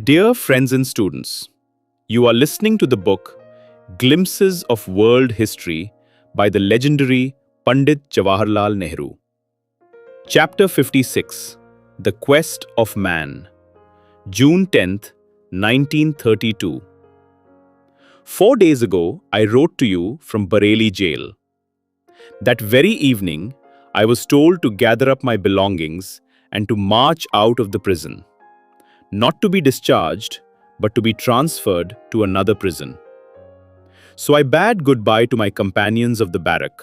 Dear friends and students, you are listening to the book Glimpses of World History by the legendary Pandit Jawaharlal Nehru. Chapter 56, The Quest of Man, June 10th, 1932. 4 days ago, I wrote to you from Bareilly jail. That very evening, I was told to gather up my belongings and to march out of the prison. Not to be discharged, but to be transferred to another prison. So I bade goodbye to my companions of the barrack,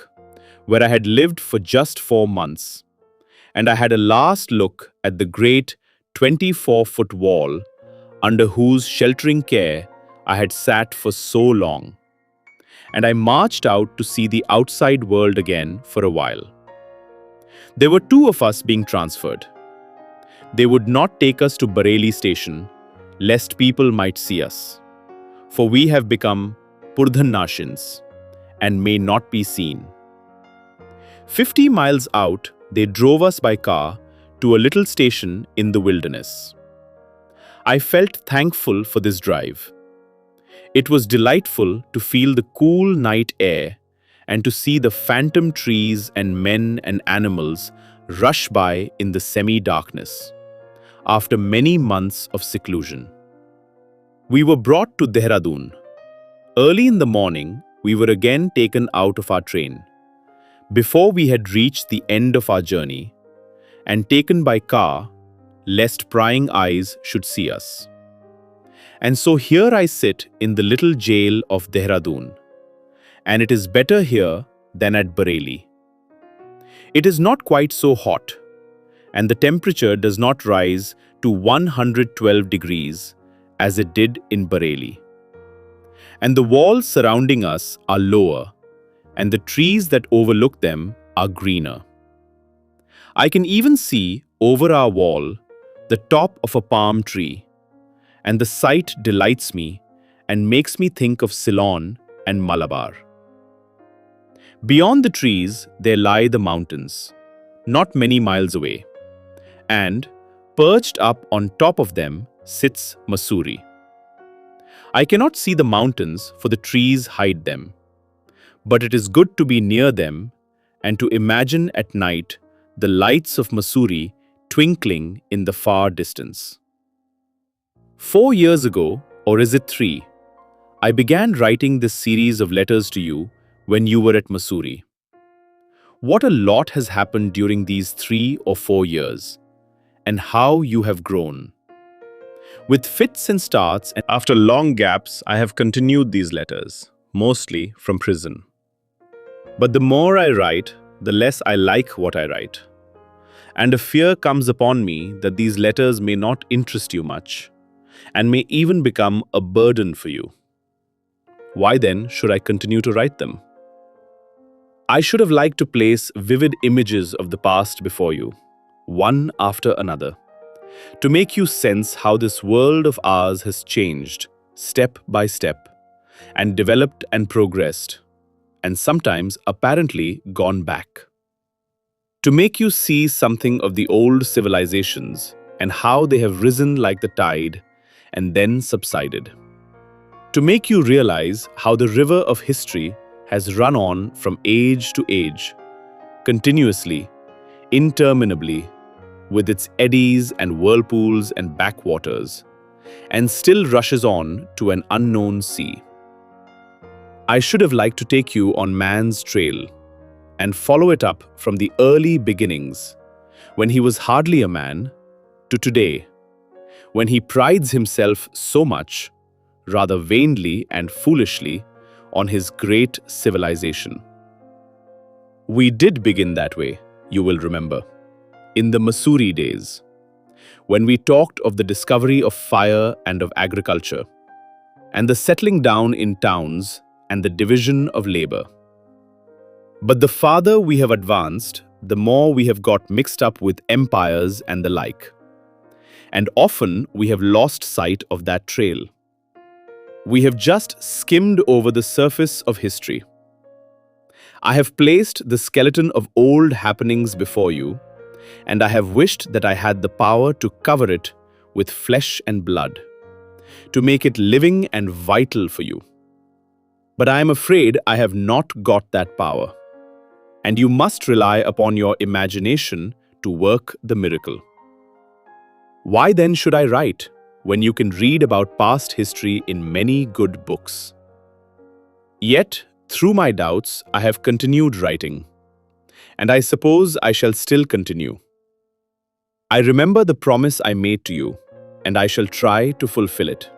where I had lived for just 4 months, and I had a last look at the great 24-foot wall under whose sheltering care I had sat for so long. And I marched out to see the outside world again for a while. There were 2 of us being transferred. They would not take us to Bareilly station, lest people might see us. For we have become Purdhanashins and may not be seen. 50 miles out, they drove us by car to a little station in the wilderness. I felt thankful for this drive. It was delightful to feel the cool night air and to see the phantom trees and men and animals rush by in the semi-darkness, after many months of seclusion. We were brought to Dehradun. Early in the morning, we were again taken out of our train, before we had reached the end of our journey, and taken by car, lest prying eyes should see us. And so here I sit in the little jail of Dehradun, and it is better here than at Bareilly. It is not quite so hot, and the temperature does not rise to 112 degrees as it did in Bareilly. And the walls surrounding us are lower, and the trees that overlook them are greener. I can even see over our wall the top of a palm tree, and the sight delights me and makes me think of Ceylon and Malabar. Beyond the trees, there lie the mountains, not many miles away. And, perched up on top of them, sits Mussoorie. I cannot see the mountains, for the trees hide them. But it is good to be near them and to imagine at night the lights of Mussoorie twinkling in the far distance. 4 years ago, or is it 3, I began writing this series of letters to you when you were at Mussoorie. What a lot has happened during these 3 or 4 years. And how you have grown. With fits and starts, and after long gaps, I have continued these letters, mostly from prison. But the more I write, the less I like what I write. And a fear comes upon me that these letters may not interest you much, and may even become a burden for you. Why then should I continue to write them? I should have liked to place vivid images of the past before you, one after another, to make you sense how this world of ours has changed step by step, and developed and progressed, and sometimes apparently gone back. To make you see something of the old civilizations and how they have risen like the tide and then subsided. To make you realize how the river of history has run on from age to age, continuously, interminably, with its eddies and whirlpools and backwaters, and still rushes on to an unknown sea. I should have liked to take you on man's trail and follow it up from the early beginnings, when he was hardly a man, to today, when he prides himself so much, rather vainly and foolishly, on his great civilization. We did begin that way, you will remember, in the Mussoorie days, when we talked of the discovery of fire and of agriculture, and the settling down in towns and the division of labor. But the farther we have advanced, the more we have got mixed up with empires and the like. And often we have lost sight of that trail. We have just skimmed over the surface of history. I have placed the skeleton of old happenings before you, and I have wished that I had the power to cover it with flesh and blood, to make it living and vital for you. But I am afraid I have not got that power, and you must rely upon your imagination to work the miracle. Why then should I write when you can read about past history in many good books? Yet, through my doubts, I have continued writing, and I suppose I shall still continue. I remember the promise I made to you, and I shall try to fulfill it.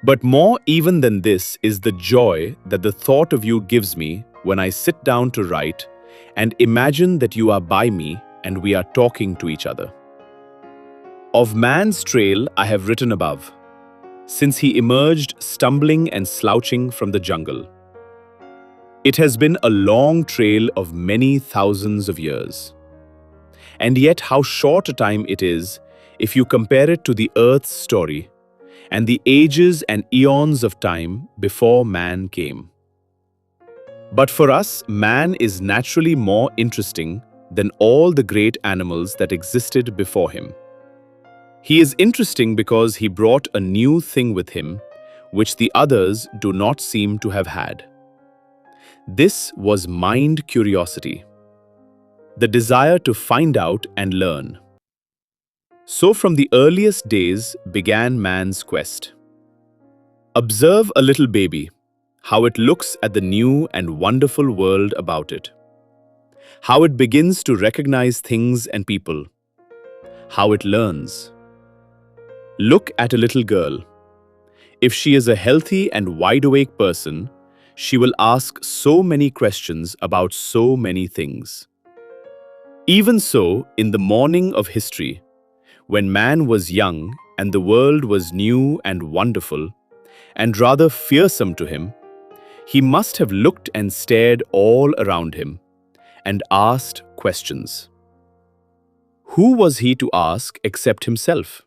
But more even than this is the joy that the thought of you gives me when I sit down to write and imagine that you are by me and we are talking to each other. Of man's trail I have written above, since he emerged stumbling and slouching from the jungle. It has been a long trail of many thousands of years. And yet how short a time it is if you compare it to the earth's story and the ages and eons of time before man came. But for us, man is naturally more interesting than all the great animals that existed before him. He is interesting because he brought a new thing with him, which the others do not seem to have had. This was mind curiosity, the desire to find out and learn. So from the earliest days began man's quest. Observe a little baby, how it looks at the new and wonderful world about it, how it begins to recognize things and people, how it learns. Look at a little girl. If she is a healthy and wide-awake person, she will ask so many questions about so many things. Even so, in the morning of history, when man was young and the world was new and wonderful, and rather fearsome to him, he must have looked and stared all around him and asked questions. Who was he to ask except himself?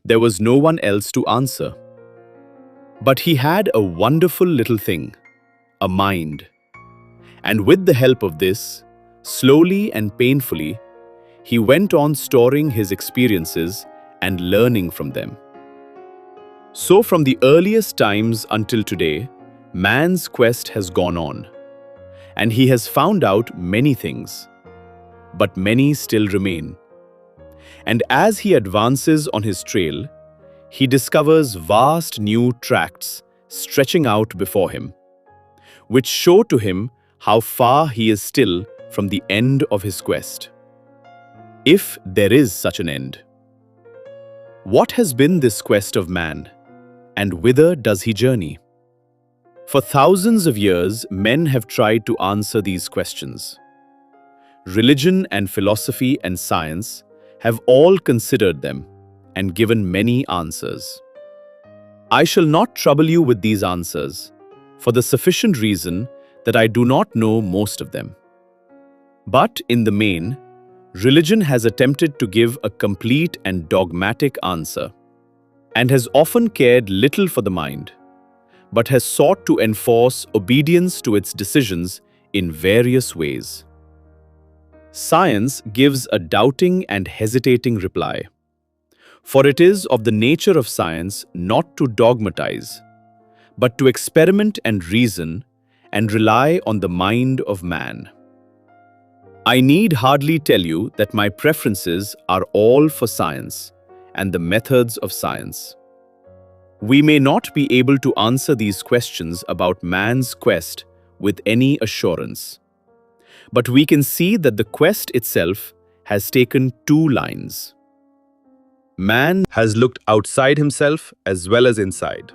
There was no one else to answer. But he had a wonderful little thing, a mind. And with the help of this, slowly and painfully, he went on storing his experiences and learning from them. So from the earliest times until today, man's quest has gone on, and he has found out many things, but many still remain. And as he advances on his trail, he discovers vast new tracts stretching out before him, which show to him how far he is still from the end of his quest. If there is such an end. What has been this quest of man, and whither does he journey? For thousands of years, men have tried to answer these questions. Religion and philosophy and science have all considered them and given many answers. I shall not trouble you with these answers, for the sufficient reason that I do not know most of them. But in the main, religion has attempted to give a complete and dogmatic answer, and has often cared little for the mind, but has sought to enforce obedience to its decisions in various ways. Science gives a doubting and hesitating reply, for it is of the nature of science not to dogmatize, but to experiment and reason and rely on the mind of man. I need hardly tell you that my preferences are all for science and the methods of science. We may not be able to answer these questions about man's quest with any assurance, but we can see that the quest itself has taken two lines. Man has looked outside himself as well as inside.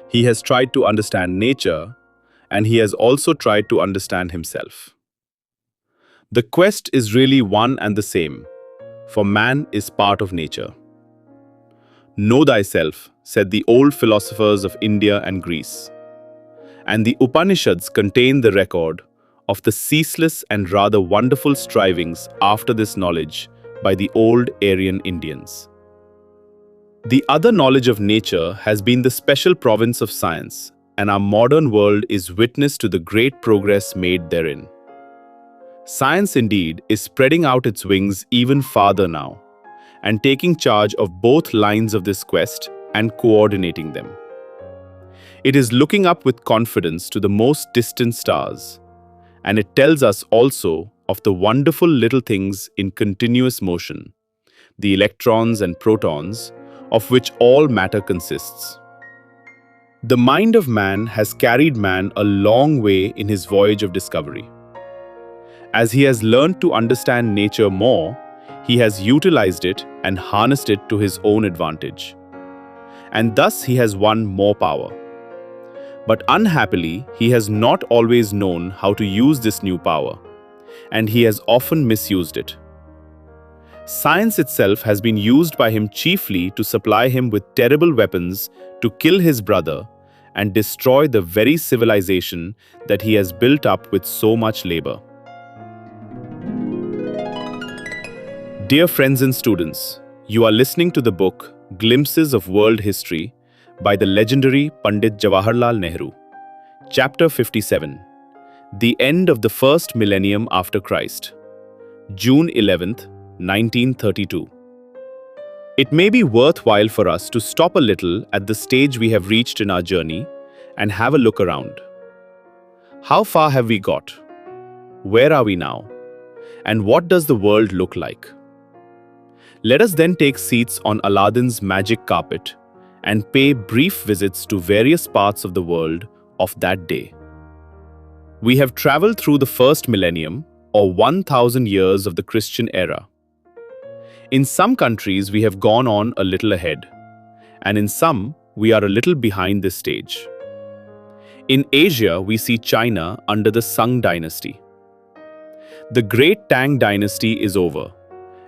He has tried to understand nature, and he has also tried to understand himself. The quest is really one and the same, for man is part of nature. Know thyself, said the old philosophers of India and Greece. And the Upanishads contain the record of the ceaseless and rather wonderful strivings after this knowledge by the old Aryan Indians. The other knowledge of nature has been the special province of science, and our modern world is witness to the great progress made therein. Science indeed is spreading out its wings even farther now, and taking charge of both lines of this quest and coordinating them. It is looking up with confidence to the most distant stars, and it tells us also of the wonderful little things in continuous motion, the electrons and protons, of which all matter consists. The mind of man has carried man a long way in his voyage of discovery. As he has learned to understand nature more, he has utilized it and harnessed it to his own advantage. And thus he has won more power. But unhappily, he has not always known how to use this new power, and he has often misused it. Science itself has been used by him chiefly to supply him with terrible weapons to kill his brother and destroy the very civilization that he has built up with so much labor. Dear friends and students, you are listening to the book Glimpses of World History by the legendary Pandit Jawaharlal Nehru. Chapter 57. The End of the First Millennium After Christ. June 11th, 1932. It may be worthwhile for us to stop a little at the stage we have reached in our journey and have a look around. How far have we got? Where are we now? And what does the world look like? Let us then take seats on Aladdin's magic carpet and pay brief visits to various parts of the world of that day. We have traveled through the first millennium, or 1000 years of the Christian era. In some countries we have gone on a little ahead, and in some we are a little behind this stage. In Asia we see China under the Sung dynasty. The great Tang dynasty is over,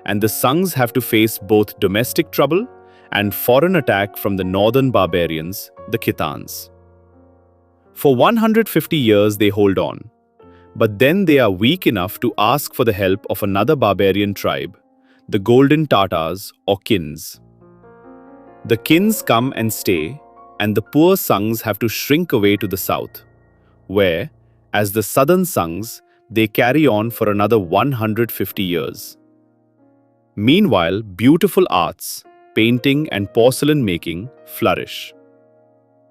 and the Sungs have to face both domestic trouble and foreign attack from the northern barbarians, the Khitans. For 150 years they hold on, but then they are weak enough to ask for the help of another barbarian tribe, the Golden Tatars or Kins. The Kins come and stay, and the poor Sungs have to shrink away to the south, where, as the southern Sungs, they carry on for another 150 years. Meanwhile, beautiful arts, painting and porcelain making flourish.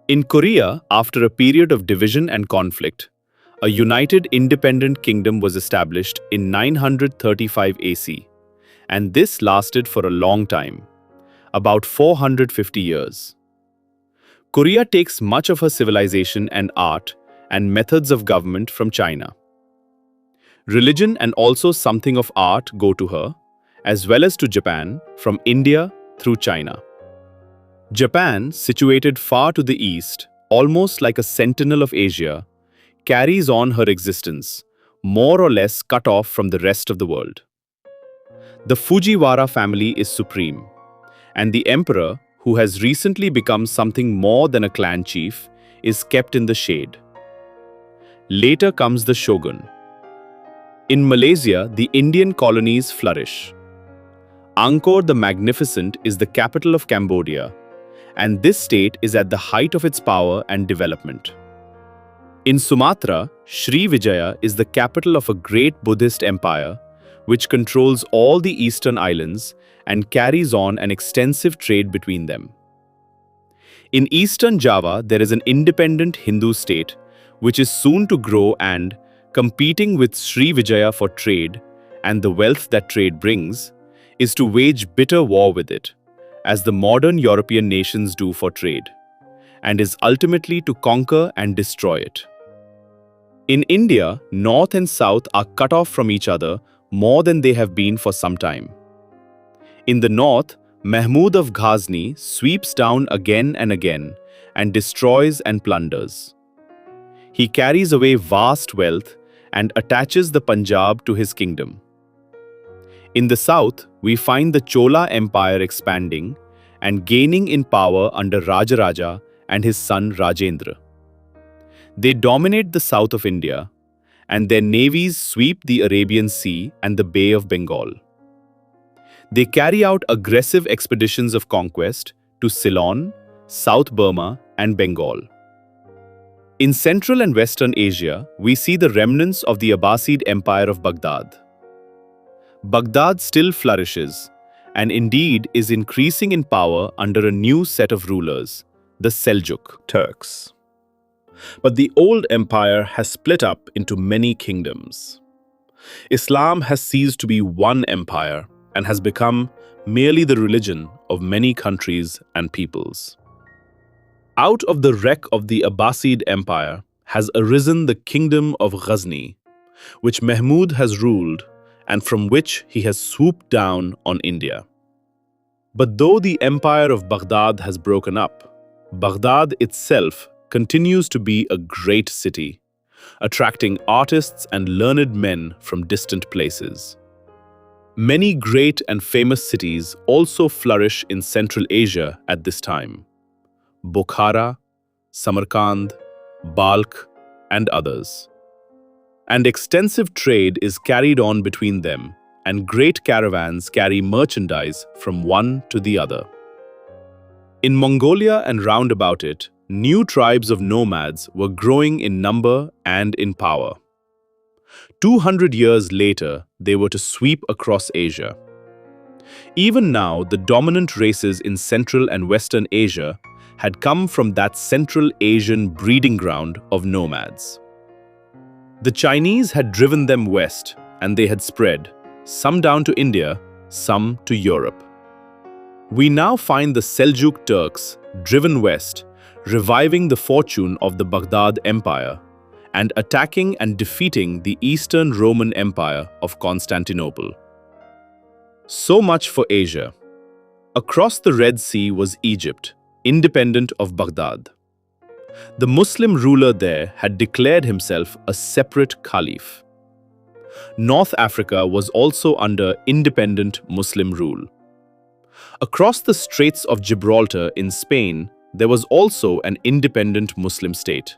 In Korea, after a period of division and conflict, a united independent kingdom was established in 935 AC, and this lasted for a long time, about 450 years. Korea takes much of her civilization and art and methods of government from China. Religion and also something of art go to her, as well as to Japan from India through China. Japan, situated far to the east, almost like a sentinel of Asia, carries on her existence, more or less cut off from the rest of the world. The Fujiwara family is supreme, and the emperor, who has recently become something more than a clan chief, is kept in the shade. Later comes the shogun. In Malaysia, the Indian colonies flourish. Angkor the Magnificent is the capital of Cambodia, and this state is at the height of its power and development. In Sumatra, Srivijaya is the capital of a great Buddhist empire, which controls all the eastern islands and carries on an extensive trade between them. In eastern Java, there is an independent Hindu state, which is soon to grow and, competing with Srivijaya for trade and the wealth that trade brings, is to wage bitter war with it, as the modern European nations do for trade, and is ultimately to conquer and destroy it. In India, north and south are cut off from each other more than they have been for some time. In the north, Mahmud of Ghazni sweeps down again and again and destroys and plunders. He carries away vast wealth and attaches the Punjab to his kingdom. In the south, we find the Chola Empire expanding and gaining in power under Rajaraja and his son Rajendra. They dominate the south of India, and their navies sweep the Arabian Sea and the Bay of Bengal. They carry out aggressive expeditions of conquest to Ceylon, South Burma, and Bengal. In Central and Western Asia, we see the remnants of the Abbasid Empire of Baghdad. Baghdad still flourishes, and indeed is increasing in power under a new set of rulers, the Seljuk Turks. But the old empire has split up into many kingdoms. Islam has ceased to be one empire and has become merely the religion of many countries and peoples. Out of the wreck of the Abbasid Empire has arisen the kingdom of Ghazni, which Mahmud has ruled and from which he has swooped down on India. But though the empire of Baghdad has broken up, Baghdad itself continues to be a great city, attracting artists and learned men from distant places. Many great and famous cities also flourish in Central Asia at this time: Bukhara, Samarkand, Balkh, and others. And extensive trade is carried on between them, and great caravans carry merchandise from one to the other. In Mongolia and round about it, new tribes of nomads were growing in number and in power. 200 years later, they were to sweep across Asia. Even now, the dominant races in Central and Western Asia had come from that Central Asian breeding ground of nomads. The Chinese had driven them west, and they had spread, some down to India, some to Europe. We now find the Seljuk Turks, driven west, reviving the fortune of the Baghdad Empire, and attacking and defeating the Eastern Roman Empire of Constantinople. So much for Asia. Across the Red Sea was Egypt, independent of Baghdad. The Muslim ruler there had declared himself a separate caliph. North Africa was also under independent Muslim rule. Across the Straits of Gibraltar in Spain, there was also an independent Muslim state,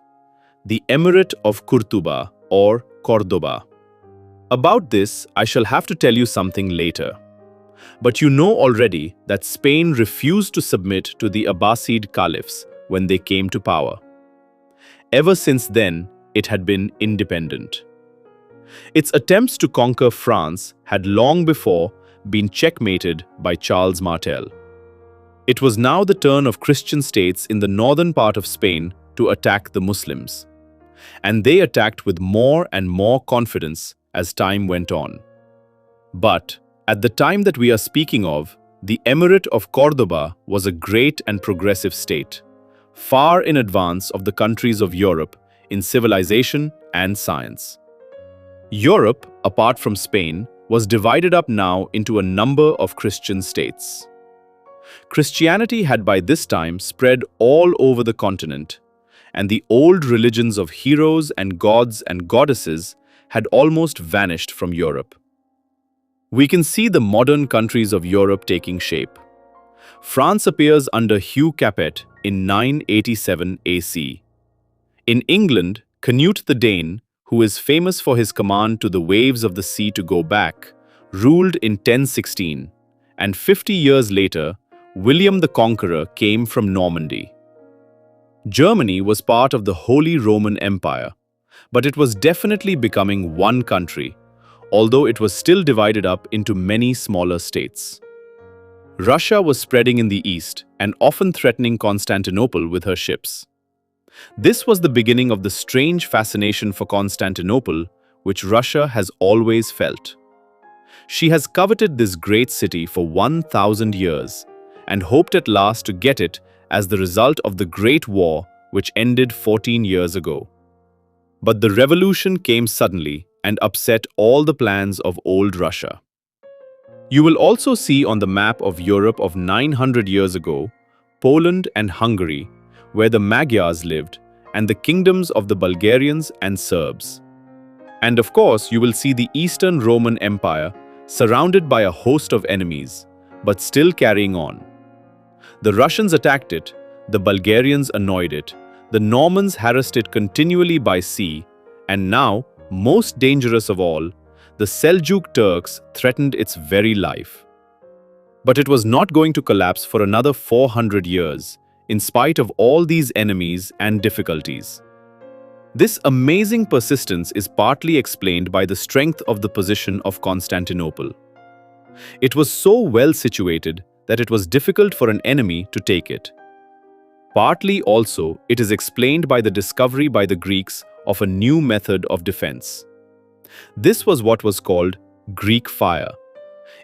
the Emirate of Qurtuba or Cordoba. About this, I shall have to tell you something later. But you know already that Spain refused to submit to the Abbasid caliphs when they came to power. Ever since then, it had been independent. Its attempts to conquer France had long before been checkmated by Charles Martel. It was now the turn of Christian states in the northern part of Spain to attack the Muslims. And they attacked with more and more confidence as time went on. But at the time that we are speaking of, the Emirate of Cordoba was a great and progressive state, far in advance of the countries of Europe in civilization and science. Europe, apart from Spain, was divided up now into a number of Christian states. Christianity had by this time spread all over the continent, and the old religions of heroes and gods and goddesses had almost vanished from Europe. We can see the modern countries of Europe taking shape. France appears under Hugh Capet in 987 AC. In England, Canute the Dane, who is famous for his command to the waves of the sea to go back, ruled in 1016, and 50 years later, William the Conqueror came from Normandy. Germany was part of the Holy Roman Empire, but it was definitely becoming one country, although it was still divided up into many smaller states. Russia was spreading in the east and often threatening Constantinople with her ships. This was the beginning of the strange fascination for Constantinople, which Russia has always felt. She has coveted this great city for 1,000 years and hoped at last to get it as the result of the Great War which ended 14 years ago. But the revolution came suddenly and upset all the plans of old Russia. You will also see on the map of Europe of 900 years ago, Poland and Hungary, where the Magyars lived, and the kingdoms of the Bulgarians and Serbs. And of course, you will see the Eastern Roman Empire surrounded by a host of enemies, but still carrying on. The Russians attacked it, the Bulgarians annoyed it, the Normans harassed it continually by sea, and now, most dangerous of all, the Seljuk Turks threatened its very life. But it was not going to collapse for another 400 years, in spite of all these enemies and difficulties. This amazing persistence is partly explained by the strength of the position of Constantinople. It was so well situated that it was difficult for an enemy to take it. Partly also, it is explained by the discovery by the Greeks of a new method of defense. This was what was called Greek fire.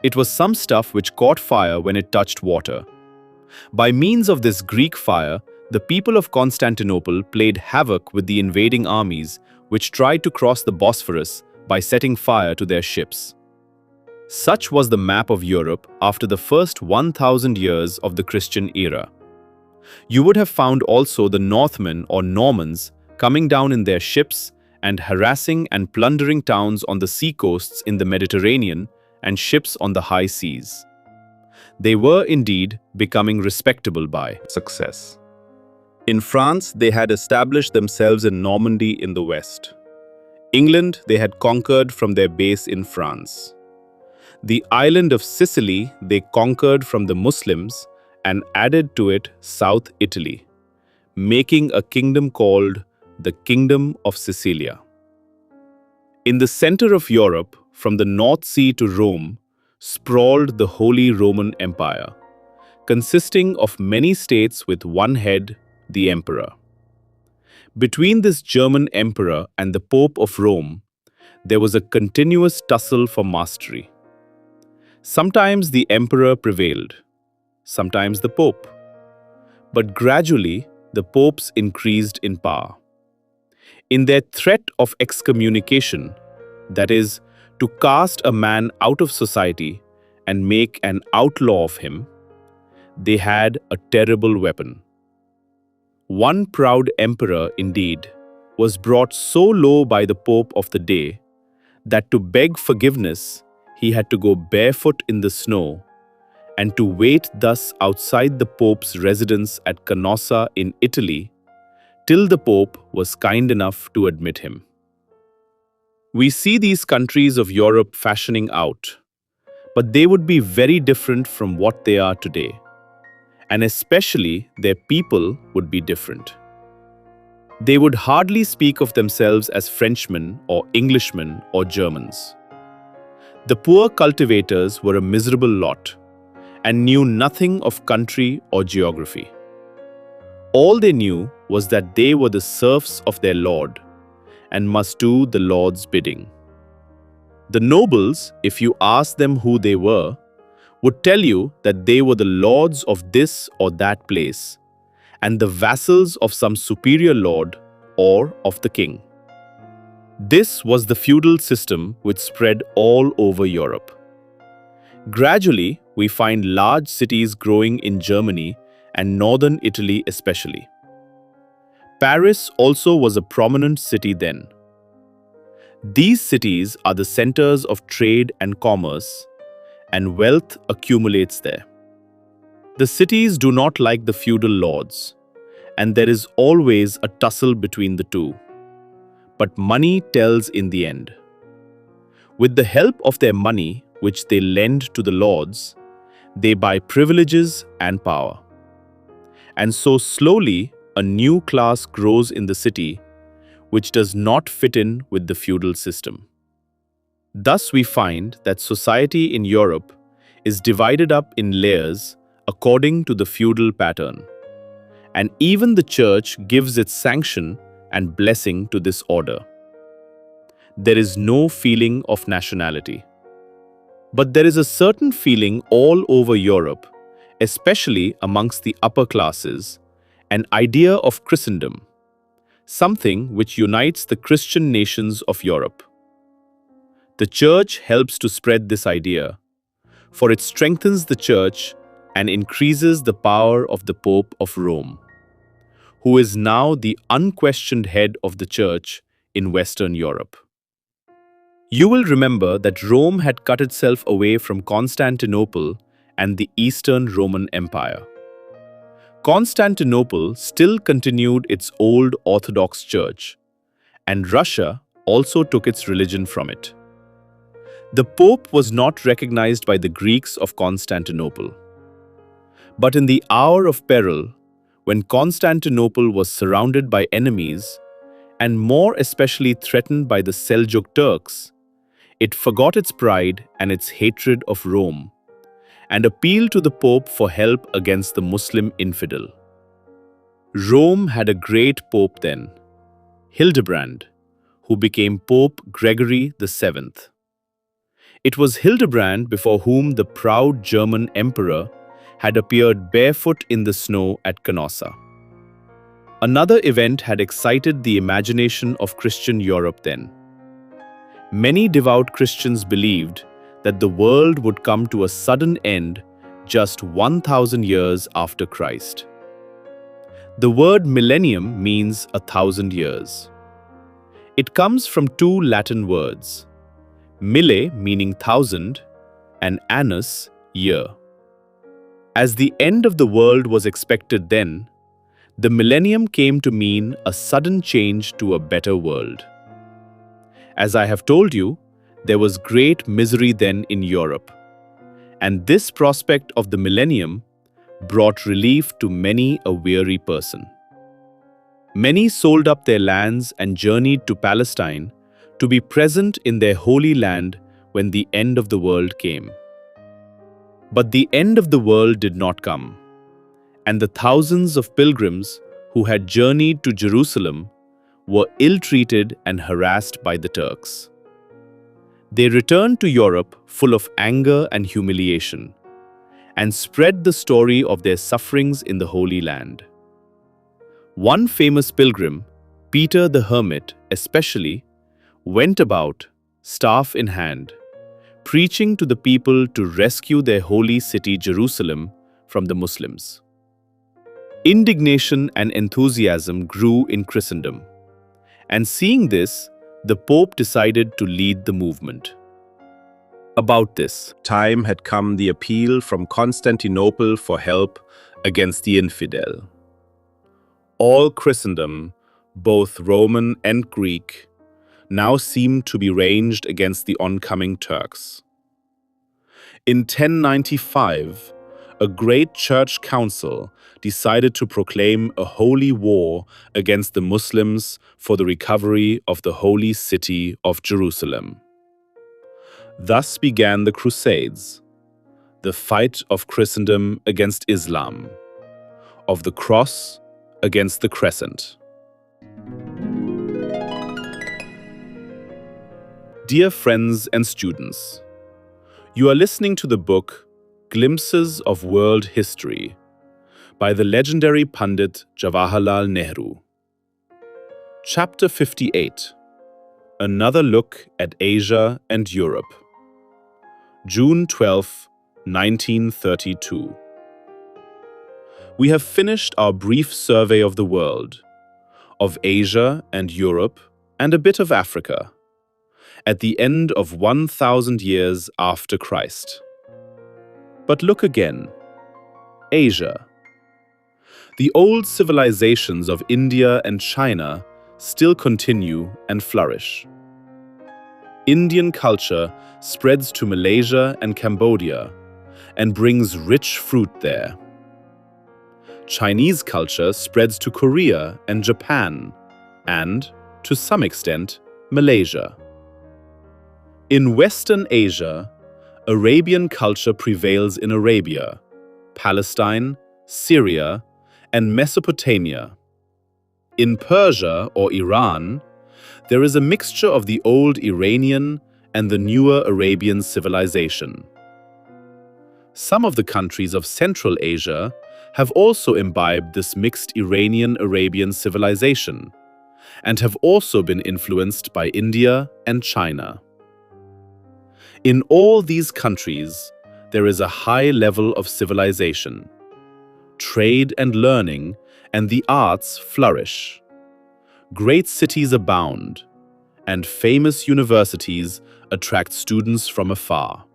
It was some stuff which caught fire when it touched water. By means of this Greek fire, the people of Constantinople played havoc with the invading armies which tried to cross the Bosphorus by setting fire to their ships. Such was the map of Europe after the first 1,000 years of the Christian era. You would have found also the Northmen or Normans coming down in their ships and harassing and plundering towns on the seacoasts in the Mediterranean and ships on the high seas. They were indeed becoming respectable by success. In France, they had established themselves in Normandy in the west. England, they had conquered from their base in France. The island of Sicily, they conquered from the Muslims and added to it South Italy, making a kingdom called the Kingdom of Sicilia. In the center of Europe, from the North Sea to Rome, sprawled the Holy Roman Empire, consisting of many states with one head, the emperor. Between this German emperor and the Pope of Rome, there was a continuous tussle for mastery. Sometimes the emperor prevailed, sometimes the Pope. But gradually, the popes increased in power. In their threat of excommunication, that is, to cast a man out of society and make an outlaw of him, they had a terrible weapon. One proud emperor, indeed, was brought so low by the Pope of the day that to beg forgiveness, he had to go barefoot in the snow and to wait thus outside the Pope's residence at Canossa in Italy till the Pope was kind enough to admit him. We see these countries of Europe fashioning out, but they would be very different from what they are today, and especially their people would be different. They would hardly speak of themselves as Frenchmen or Englishmen or Germans. The poor cultivators were a miserable lot and knew nothing of country or geography. All they knew was that they were the serfs of their lord and must do the lord's bidding. The nobles, if you asked them who they were, would tell you that they were the lords of this or that place and the vassals of some superior lord or of the king. This was the feudal system which spread all over Europe. Gradually, we find large cities growing in Germany and northern Italy especially. Paris also was a prominent city then. These cities are the centers of trade and commerce, and wealth accumulates there. The cities do not like the feudal lords, and there is always a tussle between the two. But money tells in the end. With the help of their money, which they lend to the lords, they buy privileges and power. And so slowly, a new class grows in the city, which does not fit in with the feudal system. Thus we find that society in Europe is divided up in layers according to the feudal pattern. And even the church gives its sanction and blessing to this order. There is no feeling of nationality. But there is a certain feeling all over Europe, especially amongst the upper classes, an idea of Christendom, something which unites the Christian nations of Europe. The church helps to spread this idea, for it strengthens the church and increases the power of the Pope of Rome, who is now the unquestioned head of the church in Western Europe. You will remember that Rome had cut itself away from Constantinople and the Eastern Roman Empire. Constantinople still continued its old Orthodox Church, and Russia also took its religion from it. The Pope was not recognized by the Greeks of Constantinople. But in the hour of peril, when Constantinople was surrounded by enemies, and more especially threatened by the Seljuk Turks, It forgot its pride and its hatred of Rome and appealed to the Pope for help against the Muslim infidel. Rome had a great pope then, Hildebrand, who became Pope Gregory VII. It was Hildebrand before whom the proud German emperor had appeared barefoot in the snow at Canossa. Another event had excited the imagination of Christian Europe then. Many devout Christians believed that the world would come to a sudden end just 1,000 years after Christ. The word millennium means 1,000 years. It comes from two Latin words, mille meaning thousand and annus, year. As the end of the world was expected then, the millennium came to mean a sudden change to a better world. As I have told you, there was great misery then in Europe, and this prospect of the millennium brought relief to many a weary person. Many sold up their lands and journeyed to Palestine to be present in their holy land when the end of the world came. But the end of the world did not come, and the thousands of pilgrims who had journeyed to Jerusalem were ill-treated and harassed by the Turks. They returned to Europe full of anger and humiliation, and spread the story of their sufferings in the Holy Land. One famous pilgrim, Peter the Hermit especially, went about, staff in hand, preaching to the people to rescue their holy city Jerusalem from the Muslims. Indignation and enthusiasm grew in Christendom, and seeing this, the Pope decided to lead the movement. About this time had come the appeal from Constantinople for help against the infidel. All Christendom, both Roman and Greek, now seemed to be ranged against the oncoming Turks. In 1095, a great church council decided to proclaim a holy war against the Muslims for the recovery of the holy city of Jerusalem. Thus began the Crusades, the fight of Christendom against Islam, of the cross against the crescent. Dear friends and students, you are listening to the book Glimpses of World History by the legendary Pandit Jawaharlal Nehru. Chapter 58. Another Look at Asia and Europe. June 12, 1932. We have finished our brief survey of the world, of Asia and Europe, and a bit of Africa, at the end of 1,000 years after Christ. But look again. Asia. The old civilizations of India and China still continue and flourish. Indian culture spreads to Malaysia and Cambodia and brings rich fruit there. Chinese culture spreads to Korea and Japan and, to some extent, Malaysia. In Western Asia, Arabian culture prevails in Arabia, Palestine, Syria, and Mesopotamia. In Persia or Iran, there is a mixture of the old Iranian and the newer Arabian civilization. Some of the countries of Central Asia have also imbibed this mixed Iranian-Arabian civilization and have also been influenced by India and China. In all these countries, there is a high level of civilization. Trade and learning and the arts flourish. Great cities abound, and famous universities attract students from afar.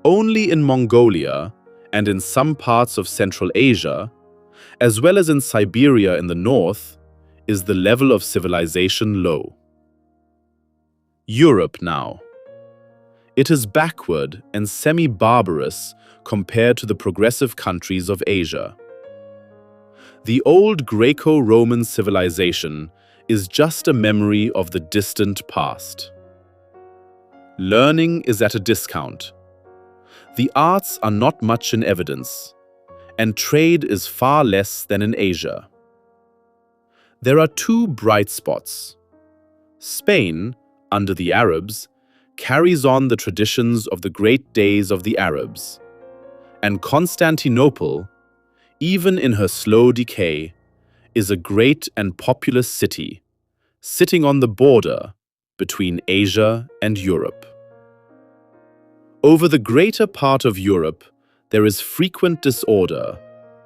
Only in Mongolia and in some parts of Central Asia, as well as in Siberia in the north, is the level of civilization low. Europe now. It is backward and semi-barbarous compared to the progressive countries of Asia. The old Greco-Roman civilization is just a memory of the distant past. Learning is at a discount. The arts are not much in evidence, and trade is far less than in Asia. There are two bright spots. Spain, under the Arabs, carries on the traditions of the great days of the Arabs, and Constantinople, even in her slow decay, is a great and populous city, sitting on the border between Asia and Europe. Over the greater part of Europe, there is frequent disorder,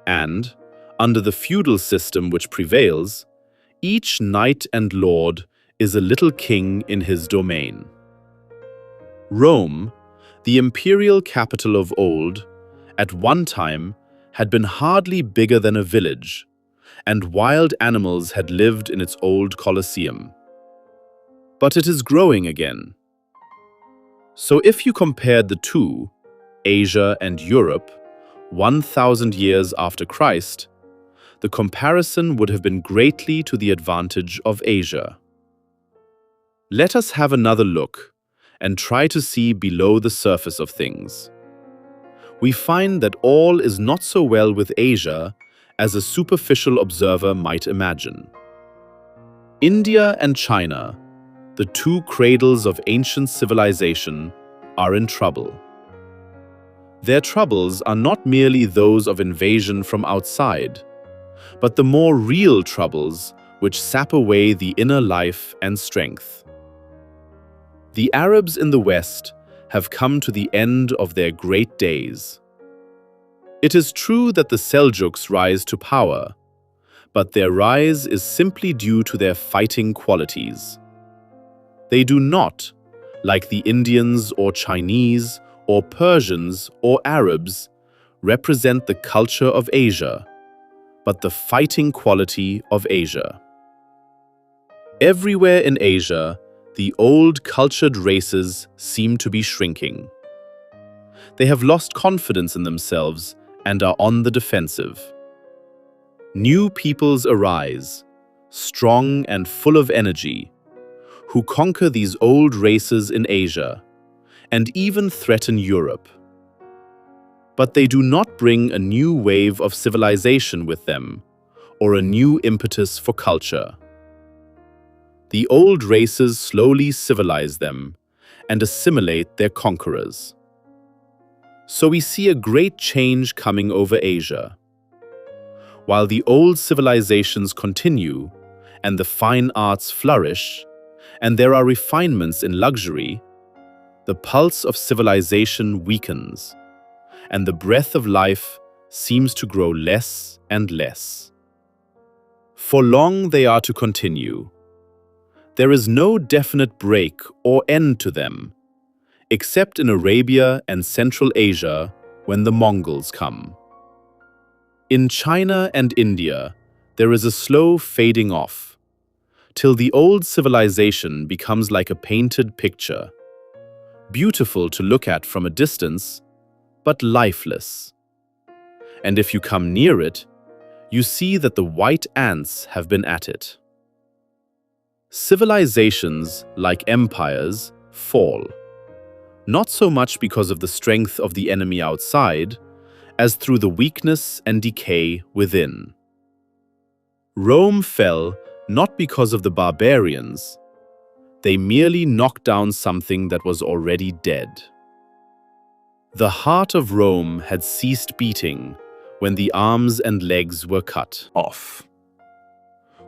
and, under the feudal system which prevails, each knight and lord is a little king in his domain. Rome, the imperial capital of old, at one time had been hardly bigger than a village, and wild animals had lived in its old Colosseum. But it is growing again. So if you compared the two, Asia and Europe, 1,000 years after Christ, the comparison would have been greatly to the advantage of Asia. Let us have another look and try to see below the surface of things. We find that all is not so well with Asia as a superficial observer might imagine. India and China, the two cradles of ancient civilization, are in trouble. Their troubles are not merely those of invasion from outside, but the more real troubles which sap away the inner life and strength. The Arabs in the West have come to the end of their great days. It is true that the Seljuks rise to power, but their rise is simply due to their fighting qualities. They do not, like the Indians or Chinese or Persians or Arabs, represent the culture of Asia, but the fighting quality of Asia. Everywhere in Asia, the old cultured races seem to be shrinking. They have lost confidence in themselves and are on the defensive. New peoples arise, strong and full of energy, who conquer these old races in Asia and even threaten Europe. But they do not bring a new wave of civilization with them or a new impetus for culture. The old races slowly civilize them and assimilate their conquerors. So we see a great change coming over Asia. While the old civilizations continue and the fine arts flourish, and there are refinements in luxury, the pulse of civilization weakens, and the breath of life seems to grow less and less. For long they are to continue. There is no definite break or end to them, except in Arabia and Central Asia when the Mongols come. In China and India, there is a slow fading off, till the old civilization becomes like a painted picture, beautiful to look at from a distance, but lifeless. And if you come near it, you see that the white ants have been at it. Civilizations, like empires, fall, not so much because of the strength of the enemy outside, as through the weakness and decay within. Rome fell not because of the barbarians. They merely knocked down something that was already dead. The heart of Rome had ceased beating when the arms and legs were cut off.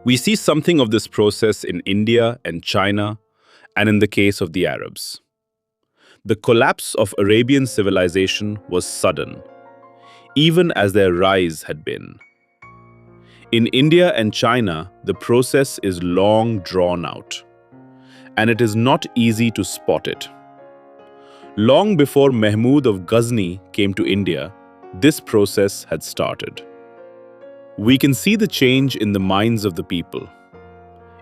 We see something of this process in India and China, and in the case of the Arabs. The collapse of Arabian civilization was sudden, even as their rise had been. In India and China, the process is long drawn out, and it is not easy to spot it. Long before Mahmud of Ghazni came to India, this process had started. We can see the change in the minds of the people.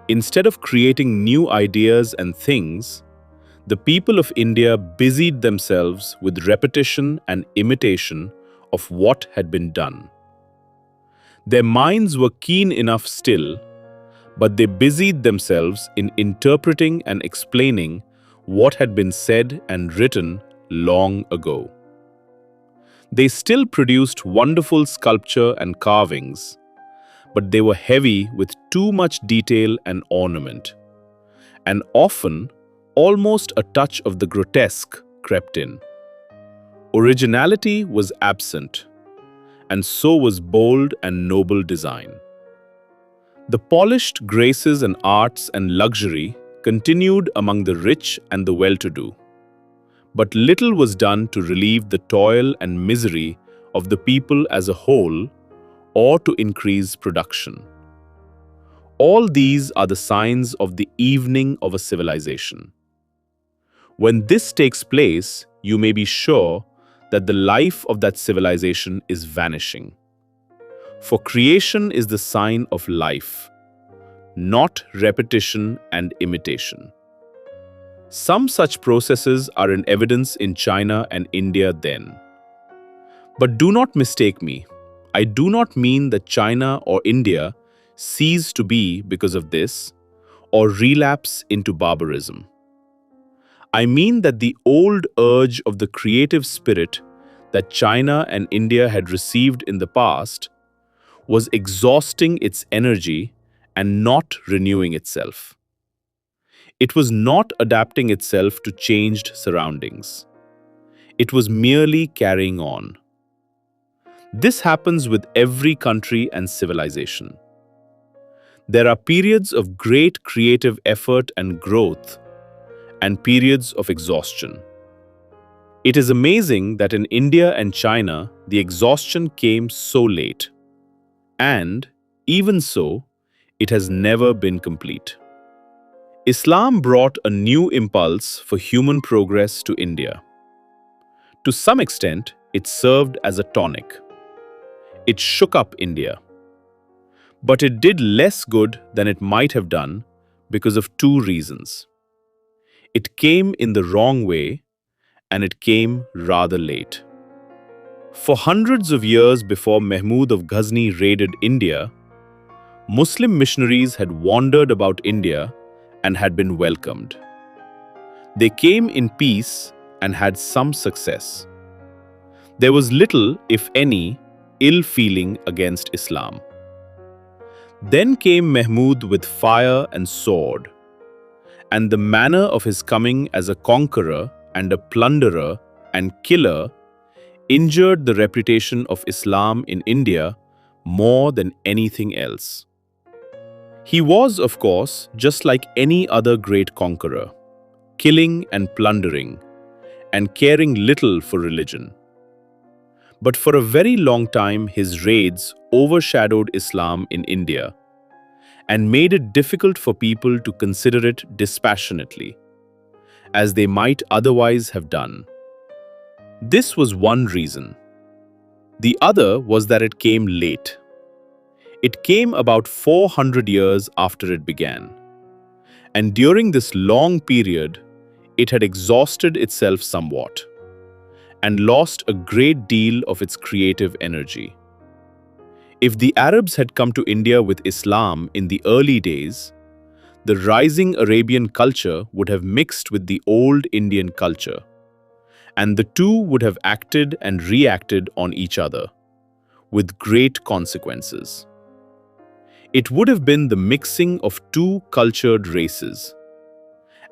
Instead of creating new ideas and things, the people of India busied themselves with repetition and imitation of what had been done. Their minds were keen enough still, but they busied themselves in interpreting and explaining what had been said and written long ago. They still produced wonderful sculpture and carvings, but they were heavy with too much detail and ornament, and often almost a touch of the grotesque crept in. Originality was absent, and so was bold and noble design. The polished graces and arts and luxury continued among the rich and the well-to-do, but little was done to relieve the toil and misery of the people as a whole or to increase production. All these are the signs of the evening of a civilization. When this takes place, you may be sure that the life of that civilization is vanishing. For creation is the sign of life, not repetition and imitation. Some such processes are in evidence in China and India then. But do not mistake me. I do not mean that China or India cease to be because of this, or relapse into barbarism. I mean that the old urge of the creative spirit that China and India had received in the past was exhausting its energy and not renewing itself. It was not adapting itself to changed surroundings. It was merely carrying on. This happens with every country and civilization. There are periods of great creative effort and growth, and periods of exhaustion. It is amazing that in India and China, the exhaustion came so late. And, even so, it has never been complete. Islam brought a new impulse for human progress to India. To some extent, it served as a tonic. It shook up India. But it did less good than it might have done because of two reasons. It came in the wrong way, and it came rather late. For hundreds of years before Mahmud of Ghazni raided India, Muslim missionaries had wandered about India and had been welcomed. They came in peace and had some success. There was little, if any, ill feeling against Islam. Then came Mahmud with fire and sword, and the manner of his coming as a conqueror and a plunderer and killer injured the reputation of Islam in India more than anything else. He was, of course, just like any other great conqueror, killing and plundering, and caring little for religion. But for a very long time, his raids overshadowed Islam in India and made it difficult for people to consider it dispassionately, as they might otherwise have done. This was one reason. The other was that it came late. It came about 400 years after it began. And during this long period, it had exhausted itself somewhat and lost a great deal of its creative energy. If the Arabs had come to India with Islam in the early days, the rising Arabian culture would have mixed with the old Indian culture, and the two would have acted and reacted on each other, with great consequences. It would have been the mixing of two cultured races,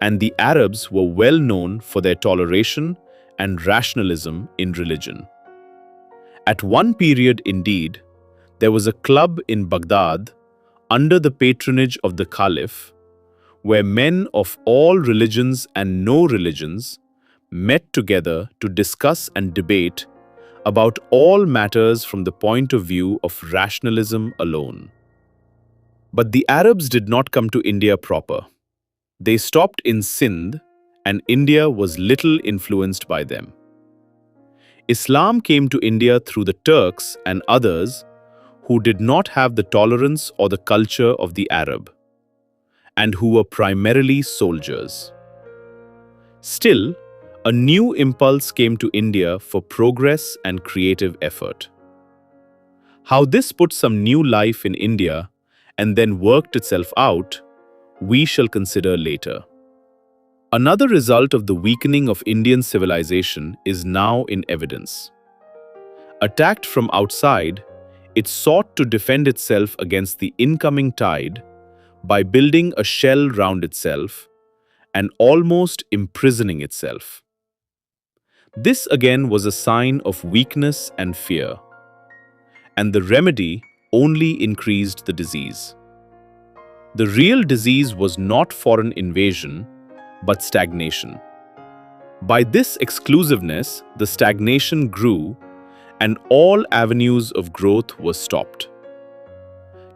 and the Arabs were well known for their toleration and rationalism in religion. At one period, indeed, there was a club in Baghdad under the patronage of the Caliph, where men of all religions and no religions met together to discuss and debate about all matters from the point of view of rationalism alone. But the Arabs did not come to India proper. They stopped in Sindh, and India was little influenced by them. Islam came to India through the Turks and others who did not have the tolerance or the culture of the Arab, and who were primarily soldiers. Still, a new impulse came to India for progress and creative effort. How this put some new life in India and then worked itself out, we shall consider later. Another result of the weakening of Indian civilization is now in evidence. Attacked from outside, it sought to defend itself against the incoming tide by building a shell round itself and almost imprisoning itself. This again was a sign of weakness and fear, and the remedy only increased the disease. The real disease was not foreign invasion, but stagnation. By this exclusiveness, the stagnation grew, and all avenues of growth were stopped.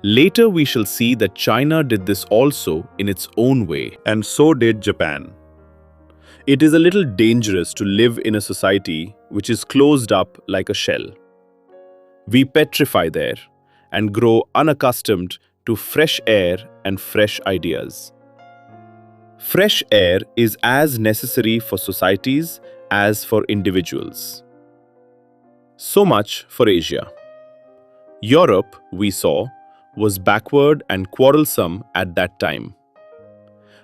Later we shall see that China did this also in its own way, and so did Japan. It is a little dangerous to live in a society which is closed up like a shell. We petrify there and grow unaccustomed to fresh air and fresh ideas. Fresh air is as necessary for societies as for individuals. So much for Asia. Europe, we saw, was backward and quarrelsome at that time.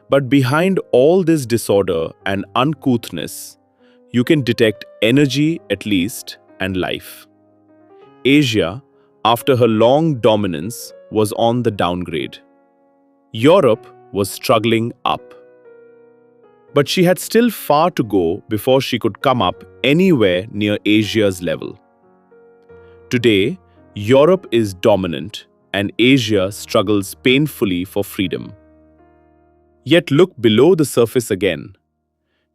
But behind all this disorder and uncouthness, you can detect energy at least and life. Asia, after her long dominance, was on the downgrade. Europe was struggling up. But she had still far to go before she could come up anywhere near Asia's level. Today, Europe is dominant and Asia struggles painfully for freedom. Yet look below the surface again.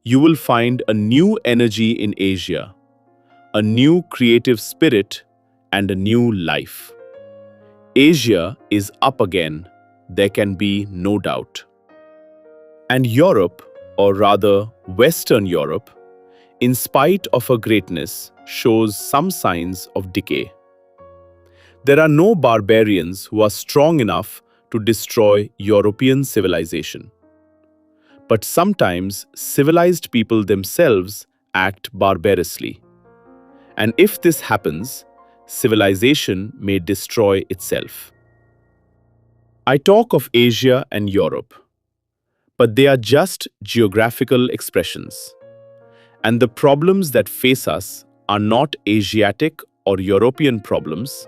You will find a new energy in Asia, a new creative spirit and a new life. Asia is up again, there can be no doubt. And Europe, or rather Western Europe, in spite of her greatness, shows some signs of decay. There are no barbarians who are strong enough to destroy European civilization. But sometimes civilized people themselves act barbarously. And if this happens, civilization may destroy itself. I talk of Asia and Europe, but they are just geographical expressions. And the problems that face us are not Asiatic or European problems,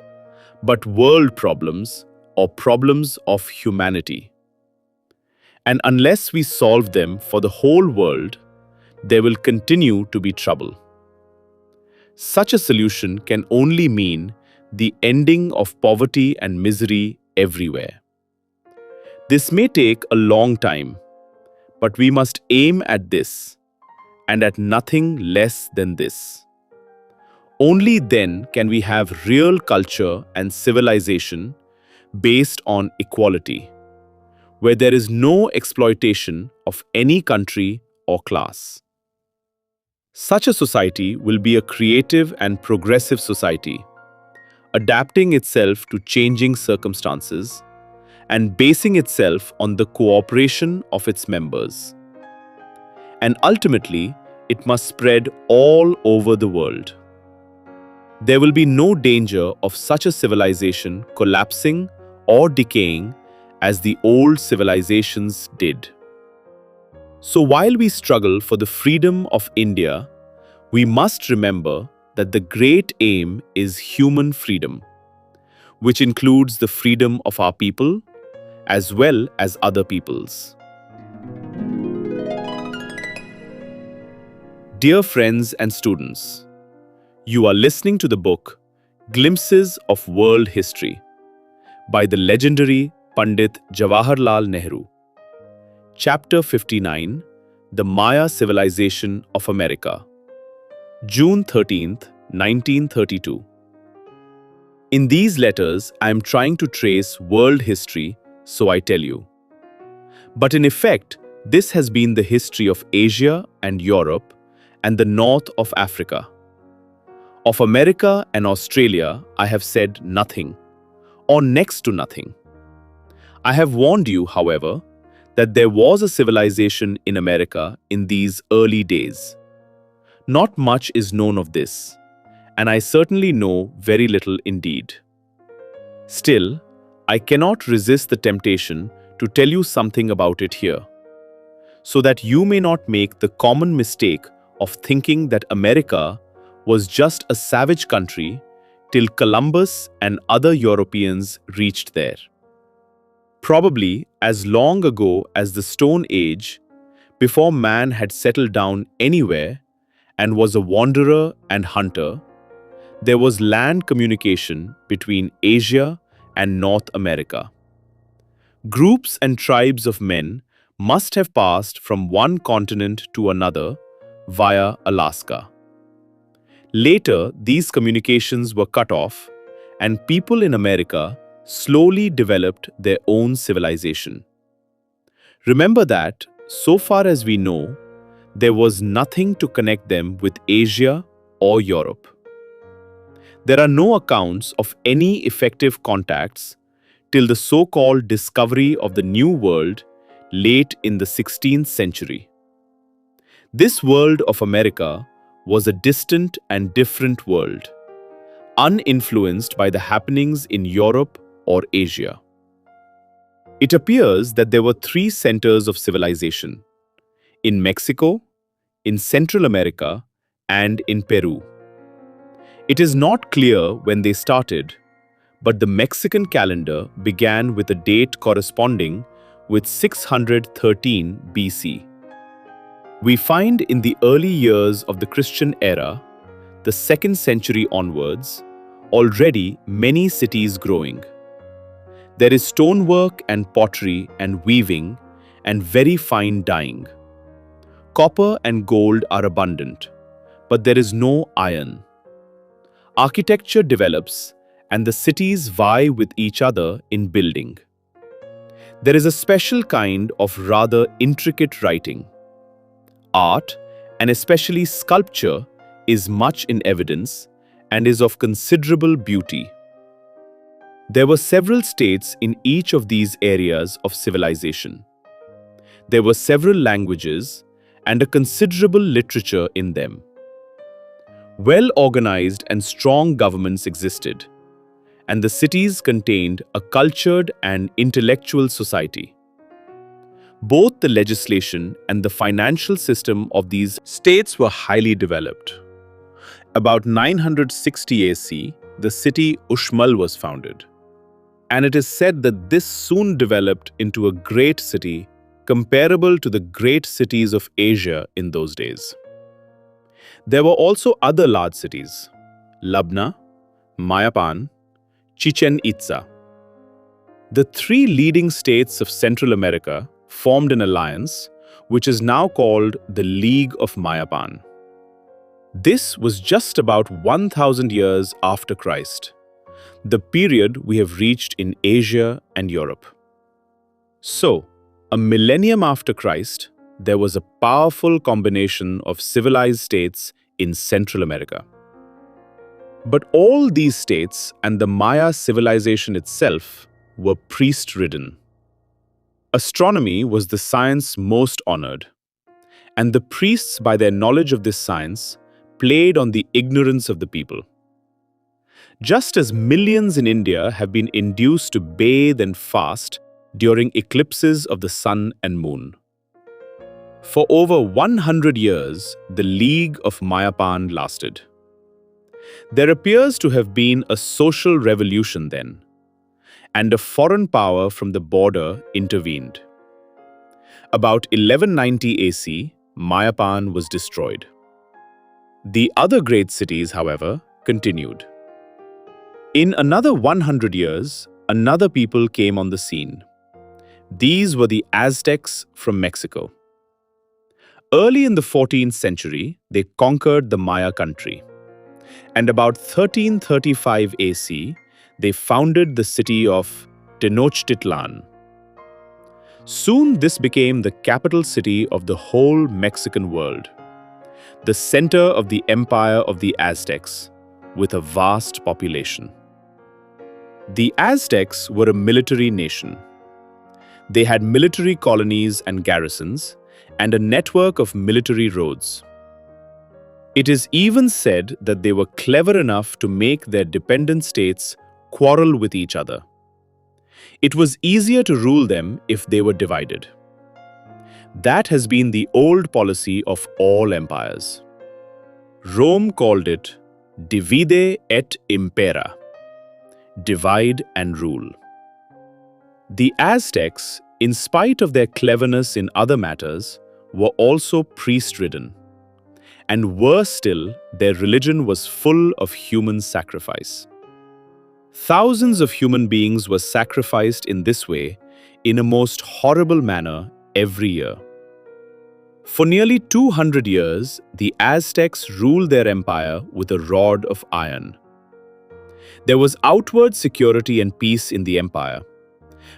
but world problems or problems of humanity. And unless we solve them for the whole world, there will continue to be trouble. Such a solution can only mean the ending of poverty and misery everywhere. This may take a long time, but we must aim at this, and at nothing less than this. Only then can we have real culture and civilization based on equality, where there is no exploitation of any country or class. Such a society will be a creative and progressive society, adapting itself to changing circumstances and basing itself on the cooperation of its members. And ultimately, it must spread all over the world. There will be no danger of such a civilization collapsing or decaying as the old civilizations did. So while we struggle for the freedom of India, we must remember that the great aim is human freedom, which includes the freedom of our people as well as other peoples. Dear friends and students, you are listening to the book Glimpses of World History by the legendary Pandit Jawaharlal Nehru. Chapter 59, The Maya Civilization of America, June 13th, 1932. In these letters, I am trying to trace world history, so I tell you. But in effect, this has been the history of Asia and Europe and the north of Africa. Of America and Australia, I have said nothing, or next to nothing. I have warned you, however, that there was a civilization in America in these early days. Not much is known of this, and I certainly know very little indeed. Still, I cannot resist the temptation to tell you something about it here. so that you may not make the common mistake of thinking that America was just a savage country till Columbus and other Europeans reached there. Probably as long ago as the Stone Age, before man had settled down anywhere and was a wanderer and hunter, there was land communication between Asia and North America. Groups and tribes of men must have passed from one continent to another via Alaska. Later, these communications were cut off, and people in America slowly developed their own civilization. Remember that, so far as we know, there was nothing to connect them with Asia or Europe. There are no accounts of any effective contacts till the so-called discovery of the New World late in the 16th century. This world of America was a distant and different world, uninfluenced by the happenings in Europe or Asia. It appears that there were three centers of civilization: in Mexico, in Central America, and in Peru. It is not clear when they started, but the Mexican calendar began with a date corresponding with 613 BC. We find in the early years of the Christian era, the 2nd century onwards, already many cities growing. There is stonework and pottery and weaving and very fine dyeing. Copper and gold are abundant, but there is no iron. Architecture develops, and the cities vie with each other in building. There is a special kind of rather intricate writing. Art, and especially sculpture, is much in evidence and is of considerable beauty. There were several states in each of these areas of civilization. There were several languages and a considerable literature in them. Well-organized and strong governments existed, and the cities contained a cultured and intellectual society. Both the legislation and the financial system of these states were highly developed. About 960 AC, the city Uxmal was founded, and it is said that this soon developed into a great city comparable to the great cities of Asia in those days. There were also other large cities: Labna, Mayapan, Chichen Itza. The three leading states of Central America formed an alliance, which is now called the League of Mayapan. This was just about 1,000 years after Christ, the period we have reached in Asia and Europe. So, a millennium after Christ, there was a powerful combination of civilized states in Central America. But all these states and the Maya civilization itself were priest-ridden. Astronomy was the science most honored, and the priests, by their knowledge of this science, played on the ignorance of the people. Just as millions in India have been induced to bathe and fast during eclipses of the sun and moon. For over 100 years, the League of Mayapan lasted. There appears to have been a social revolution then, and a foreign power from the border intervened. About 1190 AC, Mayapan was destroyed. The other great cities, however, continued. In another 100 years, another people came on the scene. These were the Aztecs from Mexico. Early in the 14th century, they conquered the Maya country. And about 1335 AC, they founded the city of Tenochtitlan. Soon this became the capital city of the whole Mexican world, the center of the empire of the Aztecs, with a vast population. The Aztecs were a military nation. They had military colonies and garrisons, and a network of military roads. It is even said that they were clever enough to make their dependent states quarrel with each other. It was easier to rule them if they were divided. That has been the old policy of all empires. Rome called it divide et impera, divide and rule. The Aztecs, in spite of their cleverness in other matters, were also priest-ridden. And worse still, their religion was full of human sacrifice. Thousands of human beings were sacrificed in this way, in a most horrible manner, every year. For nearly 200 years, the Aztecs ruled their empire with a rod of iron. There was outward security and peace in the empire,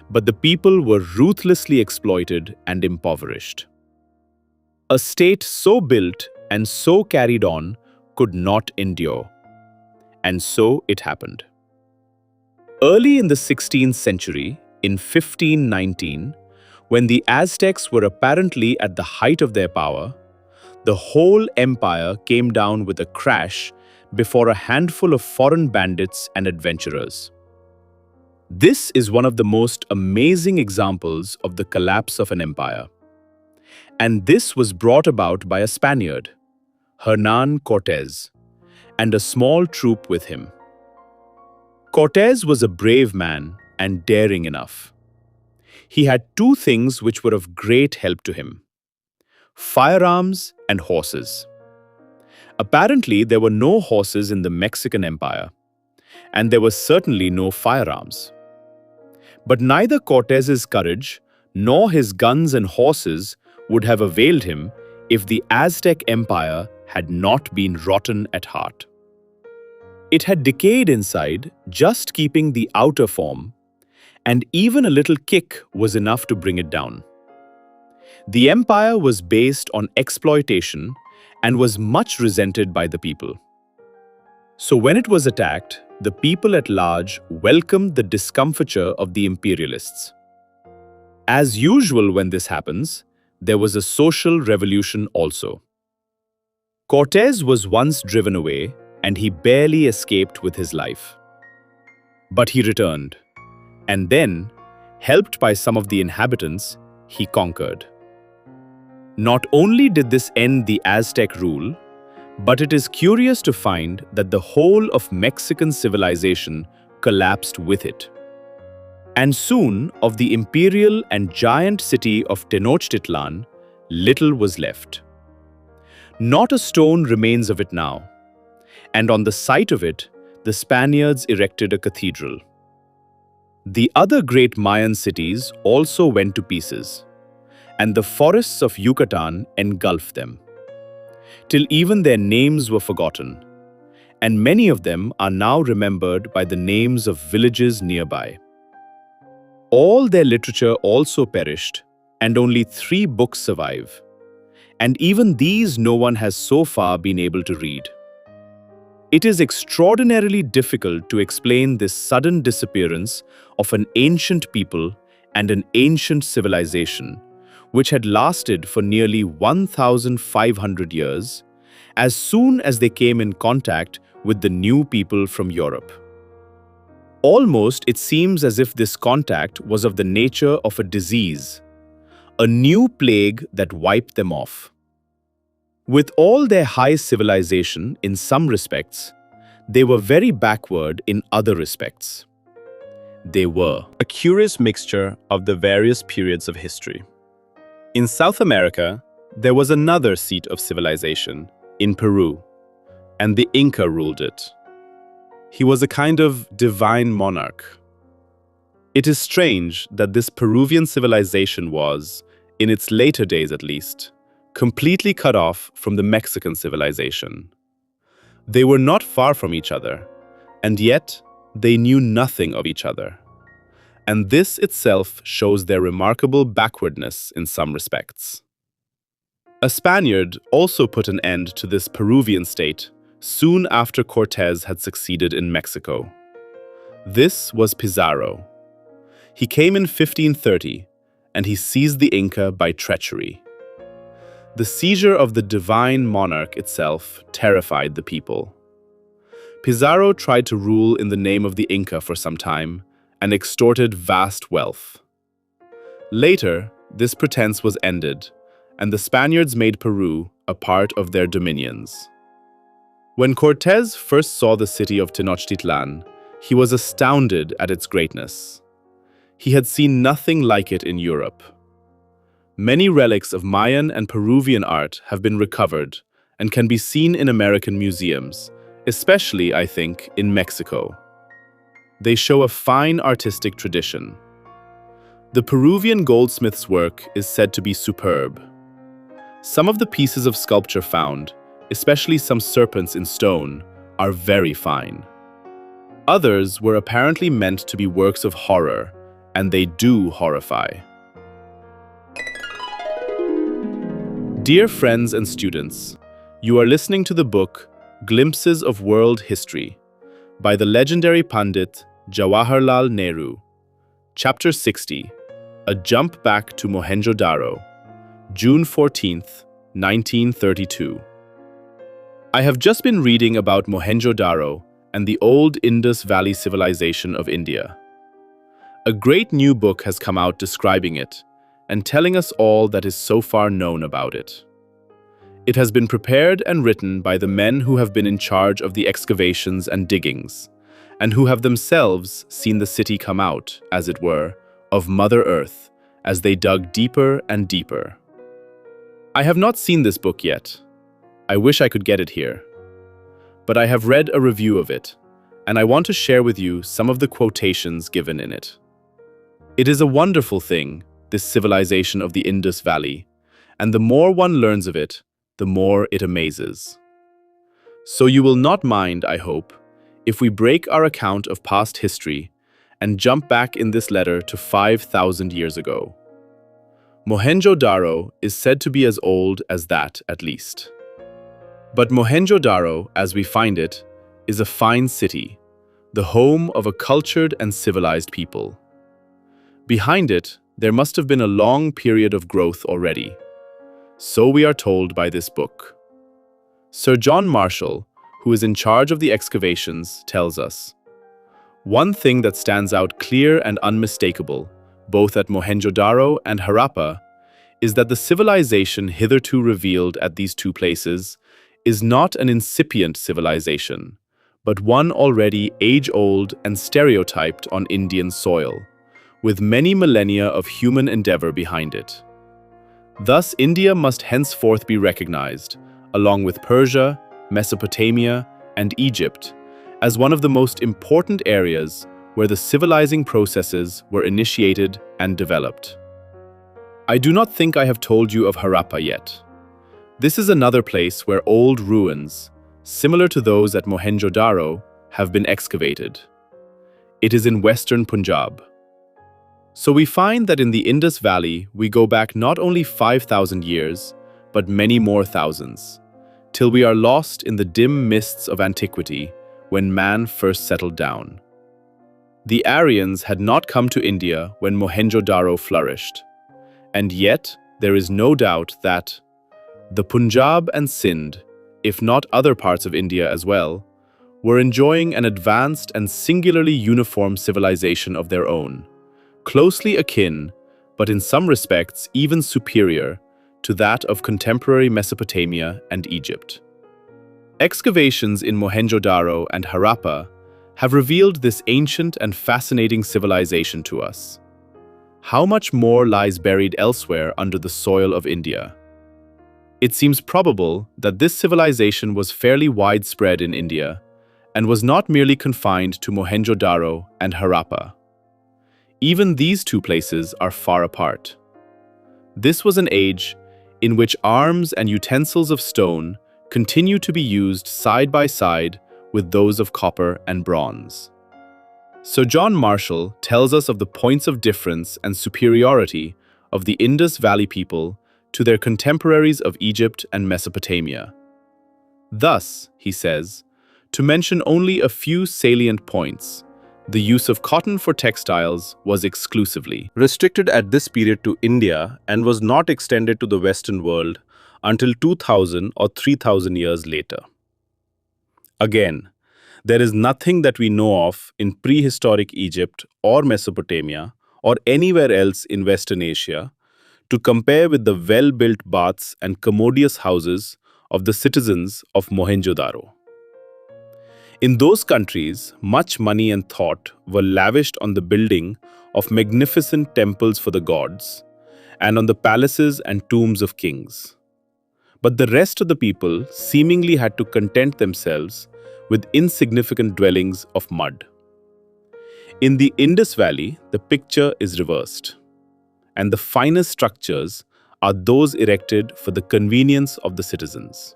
but the people were ruthlessly exploited and impoverished. A state so built and so carried on could not endure. And so it happened. Early in the 16th century, in 1519, when the Aztecs were apparently at the height of their power, the whole empire came down with a crash before a handful of foreign bandits and adventurers. This is one of the most amazing examples of the collapse of an empire. And this was brought about by a Spaniard, Hernán Cortés, and a small troop with him. Cortés was a brave man and daring enough. He had two things which were of great help to him: firearms and horses. Apparently, there were no horses in the Mexican Empire, and there were certainly no firearms. But neither Cortés's courage nor his guns and horses would have availed him if the Aztec Empire had not been rotten at heart. It had decayed inside, just keeping the outer form, and even a little kick was enough to bring it down. The empire was based on exploitation and was much resented by the people. So when it was attacked, the people at large welcomed the discomfiture of the imperialists. As usual when this happens, there was a social revolution also. Cortés was once driven away, and he barely escaped with his life. But he returned, and then, helped by some of the inhabitants, he conquered. Not only did this end the Aztec rule, but it is curious to find that the whole of Mexican civilization collapsed with it. And soon, of the imperial and giant city of Tenochtitlan, little was left. Not a stone remains of it now, and on the site of it, the Spaniards erected a cathedral. The other great Mayan cities also went to pieces, and the forests of Yucatan engulfed them, till even their names were forgotten, and many of them are now remembered by the names of villages nearby. All their literature also perished, and only 3 books survive, and even these no one has so far been able to read. It is extraordinarily difficult to explain this sudden disappearance of an ancient people and an ancient civilization, which had lasted for nearly 1,500 years, as soon as they came in contact with the new people from Europe. Almost it seems as if this contact was of the nature of a disease, a new plague that wiped them off. With all their high civilization in some respects, they were very backward in other respects. They were a curious mixture of the various periods of history. In South America, there was another seat of civilization, in Peru, and the Inca ruled it. He was a kind of divine monarch. It is strange that this Peruvian civilization was, in its later days at least, completely cut off from the Mexican civilization. They were not far from each other, and yet they knew nothing of each other. And this itself shows their remarkable backwardness in some respects. A Spaniard also put an end to this Peruvian state soon after Cortés had succeeded in Mexico. This was Pizarro. He came in 1530, and he seized the Inca by treachery. The seizure of the divine monarch itself terrified the people. Pizarro tried to rule in the name of the Inca for some time and extorted vast wealth. Later, this pretense was ended and the Spaniards made Peru a part of their dominions. When Cortez first saw the city of Tenochtitlan, he was astounded at its greatness. He had seen nothing like it in Europe. Many relics of Mayan and Peruvian art have been recovered and can be seen in American museums, especially, I think, in Mexico. They show a fine artistic tradition. The Peruvian goldsmith's work is said to be superb. Some of the pieces of sculpture found, especially some serpents in stone, are very fine. Others were apparently meant to be works of horror, and they do horrify. Dear friends and students, you are listening to the book Glimpses of World History by the legendary Pandit Jawaharlal Nehru. Chapter 60, A Jump Back to Mohenjo-daro, June 14th, 1932. I have just been reading about Mohenjo-daro and the old Indus Valley Civilization of India. A great new book has come out describing it and telling us all that is so far known about it. It has been prepared and written by the men who have been in charge of the excavations and diggings, and who have themselves seen the city come out, as it were, of Mother Earth as they dug deeper and deeper. I have not seen this book yet. I wish I could get it here. But I have read a review of it, and I want to share with you some of the quotations given in it. It is a wonderful thing, this civilization of the Indus Valley, and the more one learns of it, the more it amazes. So you will not mind, I hope, if we break our account of past history and jump back in this letter to 5,000 years ago. Mohenjo-daro is said to be as old as that, at least. But Mohenjo-daro, as we find it, is a fine city, the home of a cultured and civilized people. Behind it, there must have been a long period of growth already. So we are told by this book. Sir John Marshall, who is in charge of the excavations, tells us, "One thing that stands out clear and unmistakable, both at Mohenjo-daro and Harappa, is that the civilization hitherto revealed at these two places is not an incipient civilization, but one already age-old and stereotyped on Indian soil, with many millennia of human endeavor behind it. Thus, India must henceforth be recognized, along with Persia, Mesopotamia, and Egypt, as one of the most important areas where the civilizing processes were initiated and developed." I do not think I have told you of Harappa yet. This is another place where old ruins, similar to those at Mohenjo-daro, have been excavated. It is in western Punjab. So we find that in the Indus Valley we go back not only 5,000 years, but many more thousands, till we are lost in the dim mists of antiquity when man first settled down. The Aryans had not come to India when Mohenjo-daro flourished, and yet there is no doubt that the Punjab and Sindh, if not other parts of India as well, were enjoying an advanced and singularly uniform civilization of their own, closely akin, but in some respects even superior, to that of contemporary Mesopotamia and Egypt. Excavations in Mohenjo-daro and Harappa have revealed this ancient and fascinating civilization to us. How much more lies buried elsewhere under the soil of India? It seems probable that this civilization was fairly widespread in India and was not merely confined to Mohenjo-daro and Harappa. Even these two places are far apart. This was an age in which arms and utensils of stone continue to be used side by side with those of copper and bronze. Sir John Marshall tells us of the points of difference and superiority of the Indus Valley people to their contemporaries of Egypt and Mesopotamia. Thus, he says, to mention only a few salient points, the use of cotton for textiles was exclusively restricted at this period to India and was not extended to the Western world until 2,000 or 3,000 years later. Again, there is nothing that we know of in prehistoric Egypt or Mesopotamia or anywhere else in Western Asia to compare with the well-built baths and commodious houses of the citizens of Mohenjo-daro. In those countries, much money and thought were lavished on the building of magnificent temples for the gods and on the palaces and tombs of kings. But the rest of the people seemingly had to content themselves with insignificant dwellings of mud. In the Indus Valley, the picture is reversed, and the finest structures are those erected for the convenience of the citizens.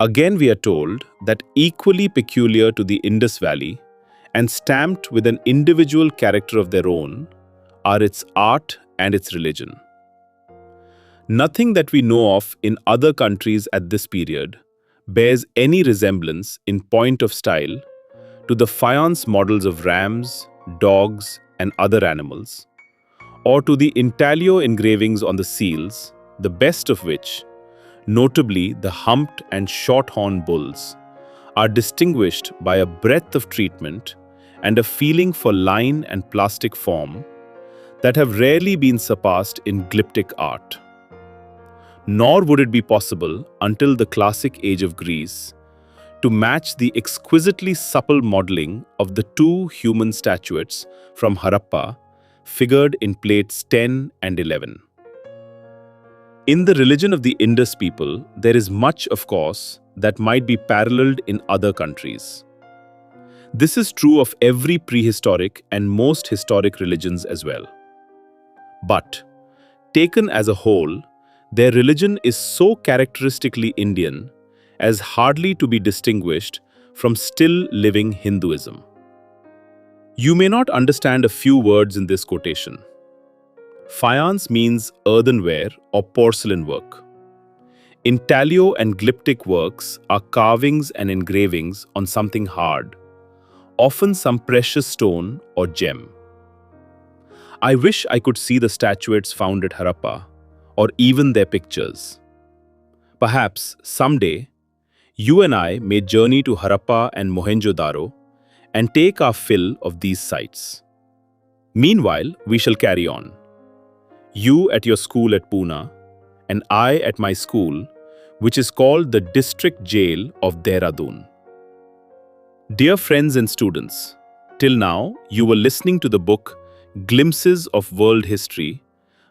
Again, we are told that equally peculiar to the Indus Valley and stamped with an individual character of their own are its art and its religion. Nothing that we know of in other countries at this period bears any resemblance in point of style to the faience models of rams, dogs, and other animals, or to the intaglio engravings on the seals, the best of which, notably the humped and short-horned bulls, are distinguished by a breadth of treatment and a feeling for line and plastic form that have rarely been surpassed in glyptic art. Nor would it be possible until the classic age of Greece to match the exquisitely supple modeling of the two human statuettes from Harappa figured in plates 10 and 11. In the religion of the Indus people, there is much, of course, that might be paralleled in other countries. This is true of every prehistoric and most historic religions as well. But, taken as a whole, their religion is so characteristically Indian as hardly to be distinguished from still living Hinduism. You may not understand a few words in this quotation. Faience means earthenware or porcelain work. Intaglio and glyptic works are carvings and engravings on something hard, often some precious stone or gem. I wish I could see the statuettes found at Harappa, or even their pictures. Perhaps someday, you and I may journey to Harappa and Mohenjo-daro and take our fill of these sites. Meanwhile, we shall carry on. You at your school at Pune, and I at my school, which is called the District Jail of Dehradun. Dear friends and students, till now you were listening to the book Glimpses of World History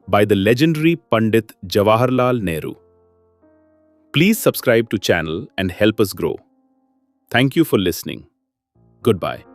by the legendary Pandit Jawaharlal Nehru. Please subscribe to channel and help us grow. Thank you for listening. Goodbye.